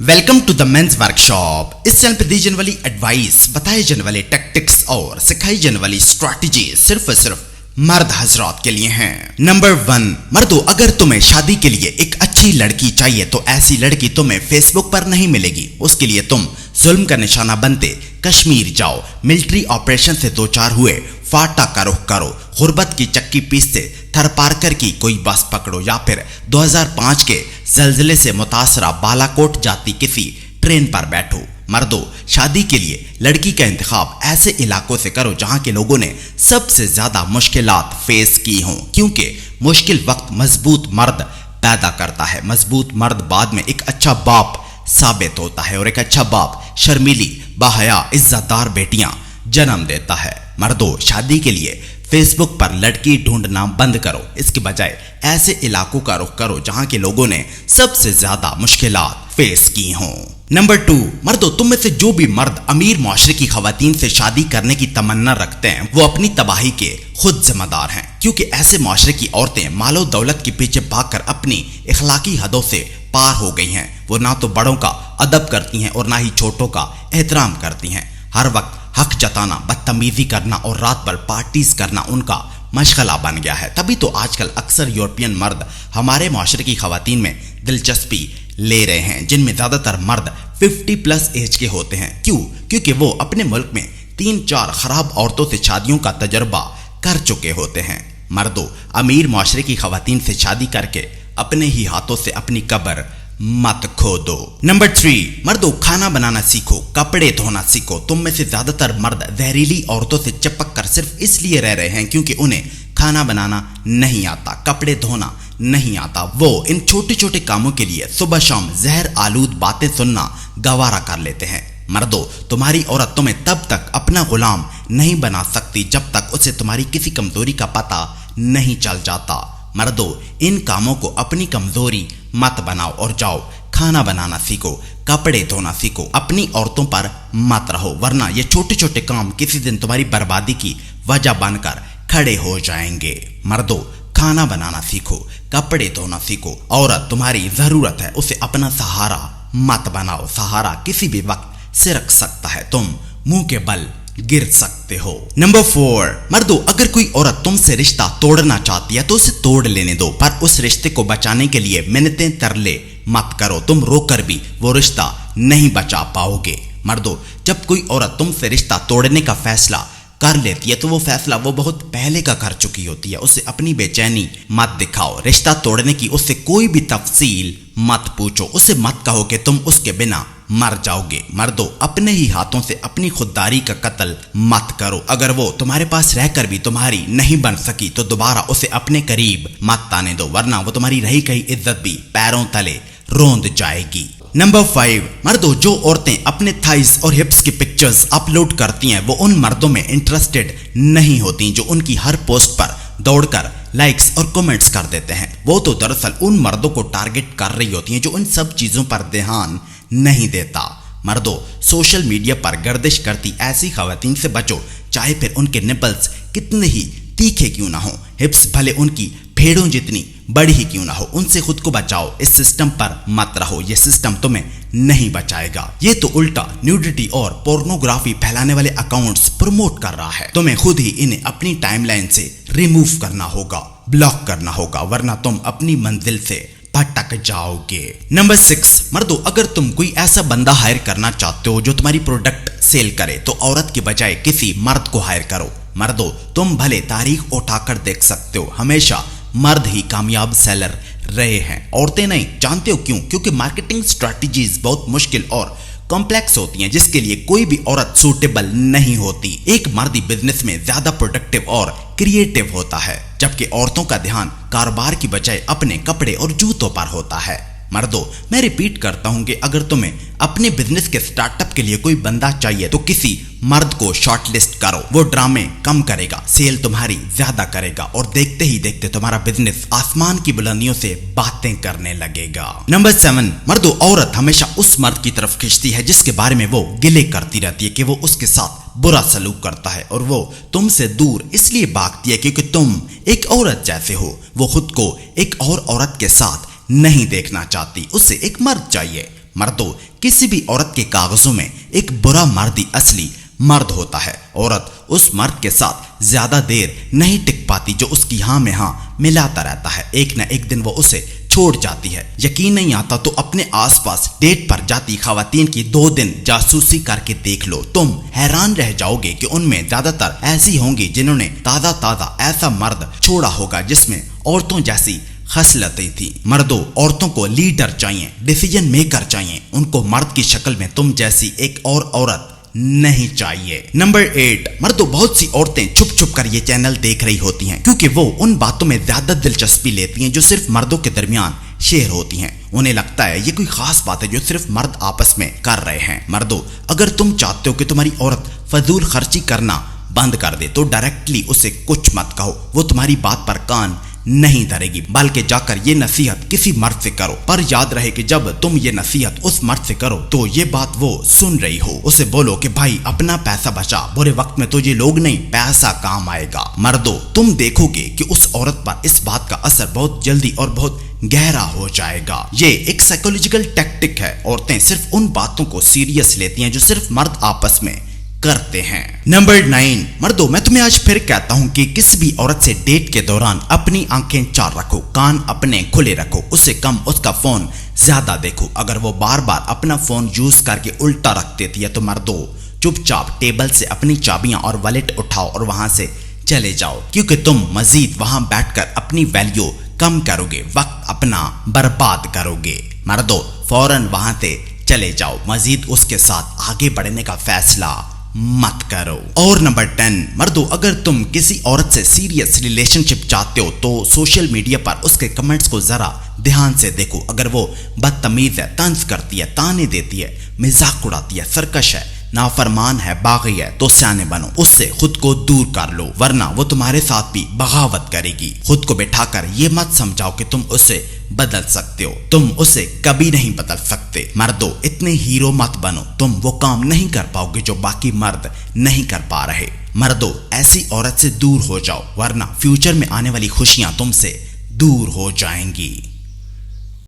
Welcome to the men's workshop. इस channel पर दी जाने वाली एडवाइस, बताए जाने वाले टैक्टिक्स और सिखाई जाने वाली स्ट्रैटेजी सिर्फ और सिर्फ मर्द हजरात के लिए हैं। नंबर 1, मर्दों, अगर तुम्हें शादी के लिए एक अच्छी लड़की चाहिए तो ऐसी लड़की तुम्हें फेसबुक पर नहीं मिलेगी। उसके लिए तुम जुल्म का निशाना बनते कश्मीर जाओ, मिलिट्री ऑपरेशन से दो चार हुए फाटा का रुख करो, गुर्बत की चक्की पीसते थरपारकर की कोई बस पकड़ो, या फिर 2005 के जलजिले से मुतासरा बालाकोट जाती किसी ट्रेन पर बैठो। मर्दों, शादी के लिए लड़की का इंतखाब ऐसे इलाकों से करो जहां के लोगों ने सबसे ज्यादा मुश्किलात फेस की हों, क्योंकि मुश्किल वक्त मजबूत मर्द पैदा करता है। मजबूत मर्द बाद में एक अच्छा बाप साबित होता है और एक अच्छा बाप शर्मीली बाहया इज्जतदार बेटियां जन्म देता है। मर्दों, शादी के लिए फेसबुक पर लड़की ढूंढना बंद करो, इसके बजाय ऐसे इलाकों का रुख करो जहां के लोगों ने सबसे ज्यादा मुश्किलात फेस की हों। नंबर 2, मर्दों, तुम में से जो भी मर्द अमीर मुआशरे की खवातीन से शादी करने की तमन्ना रखते हैं वो अपनी तबाही के खुद जिम्मेदार हैं, क्योंकि ऐसे मुआशरे की औरतें मालो दौलत के पीछे भागकर अपनी इखलाकी हदों से पार हो गई हैं। वो ना तो बड़ों का अदब करती हैं और ना ही छोटों का एहतराम करती हैं। हर वक्त हक जताना, बदतमीजी करना और रात भर पार्टीज करना उनका मशगला बन गया है। तभी तो आजकल अक्सर यूरोपियन मर्द हमारे मुआशरे की खवातीन में दिलचस्पी ले रहे हैं, जिनमें ज्यादातर मर्द 50+ एज के होते हैं। क्यों? क्योंकि वो अपने मुल्क में 3-4 खराब औरतों से शादियों का तजर्बा कर चुके होते हैं। मर्दों, अमीर मुआशरे की खवातीन से शादी करके अपने ही हाथों से अपनी कब्र मत खोदो। नंबर 3, मर्दों, खाना बनाना सीखो, कपड़े धोना सीखो। तुम में से ज्यादातर मर्द जहरीली औरतों से चिपक कर सिर्फ इसलिए रह रहे हैं क्योंकि उन्हें खाना बनाना नहीं आता, कपड़े धोना नहीं आता। वो इन छोटे छोटे कामों के लिए सुबह शाम जहर आलूद बातें सुनना गवारा कर लेते हैं। मर्दों, तुम्हारी औरत तुम्हें तब तक अपना गुलाम नहीं बना सकती जब तक उसे तुम्हारी किसी कमजोरी का पता नहीं चल जाता। मर्दों, इन कामों को अपनी कमजोरी मत बनाओ और जाओ खाना बनाना सीखो, कपड़े धोना सीखो। अपनी औरतों पर मत रहो, वरना ये छोटे छोटे काम किसी दिन तुम्हारी बर्बादी की वजह बनकर खड़े हो जाएंगे। मर्दों, खाना बनाना सीखो, कपड़े धोना सीखो। औरत तुम्हारी जरूरत है, उसे अपना सहारा मत बनाओ। सहारा किसी भी वक्त सिरक सकता है, तुम मुंह के बल गिर सकते हो। नंबर 4, मर्दों, अगर कोई औरत तुमसे रिश्ता तोड़ना चाहती है तो उसे तोड़ लेने दो, पर उस रिश्ते को बचाने के लिए मिन्नतें तरले मत करो। तुम रोकर भी वो रिश्ता नहीं बचा पाओगे। मर्दों, जब कोई औरत तुमसे रिश्ता तोड़ने का फैसला कर लेती है तो वो फैसला वो बहुत पहले का कर चुकी होती है। उसे अपनी बेचैनी मत दिखाओ, रिश्ता तोड़ने की उससे कोई भी तफसील मत पूछो, उसे मत कहो कि तुम उसके बिना मर जाओगे। मर्दों, अपने ही हाथों से अपनी खुददारी का कत्ल मत करो। अगर वो तुम्हारे पास रहकर भी तुम्हारी नहीं बन सकी तो दोबारा उसे अपने करीब मत आने दो, वरना वो तुम्हारी रही कही इज्जत भी पैरों तले रोंद जाएगी। नंबर 5, मर्दों, जो औरतें अपने थाइस और हिप्स की पिक्चर्स अपलोड करती हैं वो उन मर्दों में इंटरेस्टेड नहीं होती जो उनकी हर पोस्ट पर दौड़कर लाइक्स और कमेंट्स कर देते हैं। वो तो दरअसल उन मर्दों को टारगेट कर रही होती हैं जो उन सब चीजों पर ध्यान नहीं देता। मर्दों, सोशल मीडिया पर गर्दिश करती ऐसी खवातीन से बचो, चाहे फिर उनके निपल्स कितने ही तीखे क्यों ना हो, हिप्स भले उनकी भेड़ों जितनी बड़ी ही क्यों ना हो, उनसे खुद को बचाओ। इस सिस्टम पर मत रहो, यह सिस्टम तुम्हें नहीं बचाएगा। ये तो उल्टा न्यूडिटी और पोर्नोग्राफी फैलाने वाले अकाउंट्स प्रमोट कर रहा है। तुम्हें खुद ही इन्हें अपनी टाइमलाइन से रिमूव करना होगा, ब्लॉक करना होगा, वरना तुम अपनी मंजिल से भटक जाओगे। नंबर 6, मर्दों, अगर तुम कोई ऐसा बंदा हायर करना चाहते हो जो तुम्हारी प्रोडक्ट सेल करे तो औरत के बजाय किसी मर्द को हायर करो। मर्दों, तुम भले तारीख उठाकर देख सकते हो, हमेशा मर्द ही कामयाब सेलर रहे हैं, औरतें नहीं। जानते हो क्यों? क्योंकि मार्केटिंग स्ट्रैटेजीज बहुत मुश्किल और कॉम्प्लेक्स होती हैं, जिसके लिए कोई भी औरत सूटेबल नहीं होती। एक मर्दी बिजनेस में ज्यादा प्रोडक्टिव और क्रिएटिव होता है, जबकि औरतों का ध्यान कारोबार की बजाय अपने कपड़े और जूतों पर होता है। मर्दों, मैं रिपीट करता हूं कि अगर तुम्हें अपने बिजनेस के स्टार्टअप के लिए कोई बंदा चाहिए तो किसी मर्द को शॉर्टलिस्ट करो। वो ड्रामे कम करेगा, सेल तुम्हारी ज्यादा करेगा और देखते ही देखते तुम्हारा बिजनेस आसमान की बुलंदियों से बातें करने लगेगा। नंबर 7, मर्दों, औरत हमेशा उस मर्द की तरफ खींचती है जिसके बारे में वो गिले करती रहती है कि वो उसके साथ बुरा सलूक करता है, और वो तुमसे दूर इसलिए भागती है क्योंकि तुम एक औरत जैसे हो। वो खुद को एक और औरत के साथ नहीं देखना चाहती, उसे एक मर्द चाहिए। मर्दों, किसी भी औरत के कागजों में एक बुरा मर्द ही असली मर्द होता है। औरत उस मर्द के साथ ज्यादा देर नहीं टिक पाती जो उसकी हाँ में हाँ मिलाता रहता है। एक न एक दिन वो उसे छोड़ जाती है। यकीन नहीं आता तो अपने आसपास डेट पर जाती खवातीन की 2 दिन जासूसी करके देख लो। तुम हैरान रह जाओगे कि उनमें ज्यादातर ऐसी होंगी जिन्होंने ताजा ऐसा मर्द छोड़ा होगा जिसमें औरतों जैसी खसलतें थी। मर्दों, औरतों को लीडर चाहिए, डिसीजन मेकर चाहिए। उनको मर्द की शक्ल में तुम जैसी एक और औरत नहीं चाहिए। नंबर 8, मर्दों, बहुत सी औरतें छुप छुप कर ये चैनल देख रही होती हैं क्योंकि वो उन बातों में ज्यादा दिलचस्पी लेती हैं जो सिर्फ मर्दों के दरमियान शेयर होती हैं। उन्हें लगता है ये कोई खास बात है जो सिर्फ मर्द आपस में कर रहे हैं। मर्दों, अगर तुम चाहते हो कि तुम्हारी औरत फजूल खर्ची करना बंद कर दे तो डायरेक्टली उसे कुछ मत कहो। वो तुम्हारी बात पर कान नहीं धरेगी, बल्कि जाकर ये नसीहत किसी मर्द से करो। पर याद रहे कि जब तुम ये नसीहत उस मर्द से करो तो ये बात वो सुन रही हो। उसे बोलो कि भाई अपना पैसा बचा, बुरे वक्त में तुझे लोग नहीं पैसा काम आएगा। मर्दों, तुम देखोगे कि उस औरत पर इस बात का असर बहुत जल्दी और बहुत गहरा हो जाएगा। ये एक साइकोलॉजिकल टैक्टिक है। औरतें सिर्फ उन बातों को सीरियस लेती हैं जो सिर्फ मर्द आपस में करते हैं। नंबर 9, मर्दों, मैं तुम्हें आज फिर कहता हूं कि किसी भी औरत से डेट के दौरान अपनी आंखें चार रखो, कान अपने खुले रखो, उससे कम उसका फोन ज्यादा देखो। अगर वो बार बार अपना फोन यूज करके उल्टा रख देती है तो मर्दों, चुपचाप टेबल से अपनी चाबियां और वॉलेट उठाओ और वहां से चले जाओ, क्योंकि तुम मजीद वहां बैठकर अपनी वैल्यू कम करोगे, वक्त अपना बर्बाद करोगे। मर्दों, फौरन वहां से चले जाओ, मजीद उसके साथ आगे बढ़ने का फैसला मत करो। और नंबर 10, मर्दों, अगर तुम किसी औरत से सीरियस रिलेशनशिप चाहते हो तो सोशल मीडिया पर उसके कमेंट्स को जरा ध्यान से देखो। अगर वो बदतमीज है, तंज करती है, ताने देती है, मजाक उड़ाती है, सरकश है, नाफरमान है, बागी है, तो सियाने बनो, उससे खुद को दूर कर लो, वरना वो तुम्हारे साथ भी बगावत करेगी। खुद को बैठाकर ये मत समझाओ कि तुम उसे बदल सकते हो, तुम उसे कभी नहीं बदल सकते। मर्दों, इतने हीरो मत बनो, तुम वो काम नहीं कर पाओगे जो बाकी मर्द नहीं कर पा रहे। मर्दों, ऐसी औरत से दूर हो जाओ, वरना फ्यूचर में आने वाली खुशियां तुमसे दूर हो जाएंगी।